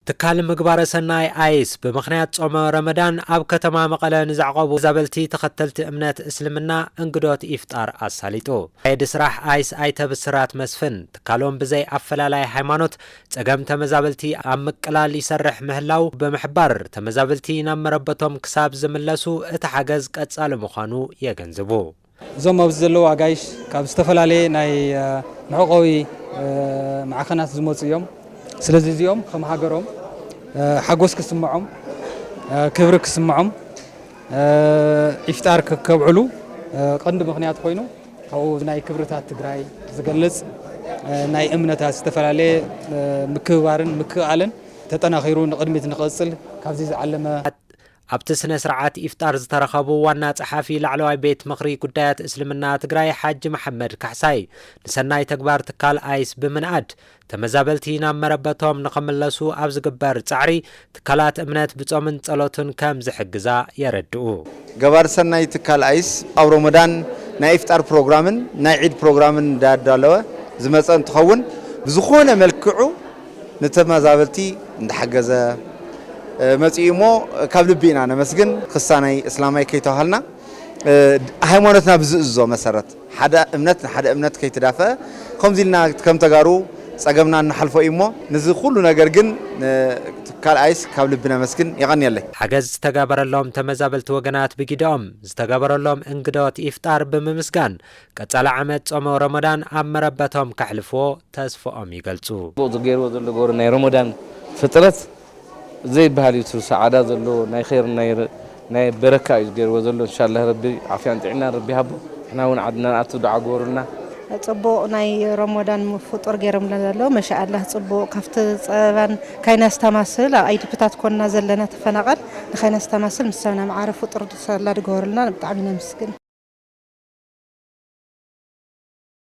ትካል ምግባረ ሰናይ አይስ በምክንያት ጾመ ረመዳን አብ ከተማ መቀለ ንዛዕቆቡ ዛበልቲ ተኸተልቲ እምነት እስልምና እንግዶት ኢፍጣር አሳሊጦ አይድ ስራሕ አይስ አይተብስራት መስፍን ትካሎም ብዘይ አፈላላይ ሃይማኖት ጸገም ተመዛበልቲ አብ መቀላል ይሰርሕ ምህላው በመሕባር ተመዛበልቲ ናመረበቶም ክሳብ ዝምለሱ እተሓገዝ ቀጻለ ምዃኑ የገንዝቡ ዞም ኣብዚ ዘለው አጋይሽ ካብ ዝተፈላላይ ናይ መዕቆዊ ማዕኸናት ዝመፁ እዮም ስለዚህ እዚኦም ከም ሃገሮም ሓጎስ ክስምዖም ክብሪ ክስምዖም ኢፍጣር ከብዕሉ ቀንዲ ምክንያት ኮይኑ ካብኡ ናይ ክብርታት ትግራይ ዝገልጽ ናይ እምነታት ዝተፈላላይ ምክባርን ምክኣልን ተጠናኺሩ ንቅድሚት ንቐጽል ካብዚ ዝዓለመ ኣብቲ ስነ ስርዓት ኢፍጣር ዝተረኸቡ ዋና ጸሓፊ ላዕለዋይ ቤት ምኽሪ ጉዳያት እስልምና ትግራይ ሓጂ መሐመድ ካሕሳይ ንሰናይ ተግባር ትካል አይስ ብምንኣድ ተመዛበልቲ ናመረበቶም ንኸምለሱ ኣብ ዝግበር ጻዕሪ ትካላት እምነት ብጾምን ጸሎትን ከም ዝሕግዛ የረድኡ ገባር ሰናይ ትካል አይስ ኣብ ረመዳን ናይ ኢፍጣር ፕሮግራምን ናይ ዒድ ፕሮግራምን እንዳዳለወ ዝመጸ እንትኸውን ብዝኾነ መልክዑ ንተመዛበልቲ እንዳሓገዘ መጽኢሞ ካብ ልቢና ነመስግን ክሳናይ እስላማይ ከይተዋሃልና ሃይማኖትና ብዝእዞ መሰረት ሓደ እምነት ከይተዳፈ ከምዚልና ከም ተጋሩ ጸገምና ንሓልፎ ኢሞ ነዚ ኩሉ ነገር ግን ትካል አይስ ካብ ልቢና መስግን ይቀንየለይ ሓገዝ ዝተጋበረሎም ተመዛበልቲ ወገናት ብጊዶም ዝተጋበረሎም እንግዶት ኢፍጣር ብምምስጋን ቀጻለ ዓመት ጾመ ረመዳን ኣብ መረበቶም ካሕልፎ ተስፎኦም ይገልጹ ዝገይርዎ ዘሎ ጎር ናይ ረመዳን ፍጥረት زي بهالي سعادة زلوا ناي خير ناي بركة يجروا زلوا إن شاء الله ربي عافية عنا ربي هبو إحنا ونعدنا أتودع جورنا صبوا ناي رمضان فطور جرم لنا ما شاء الله صبوا كفت صبان كاين استماسل أي تبتات كنا زلنا تفنقل كاين استماسل مسنا معرف فطور صار لا جورنا بتعبنا مسكين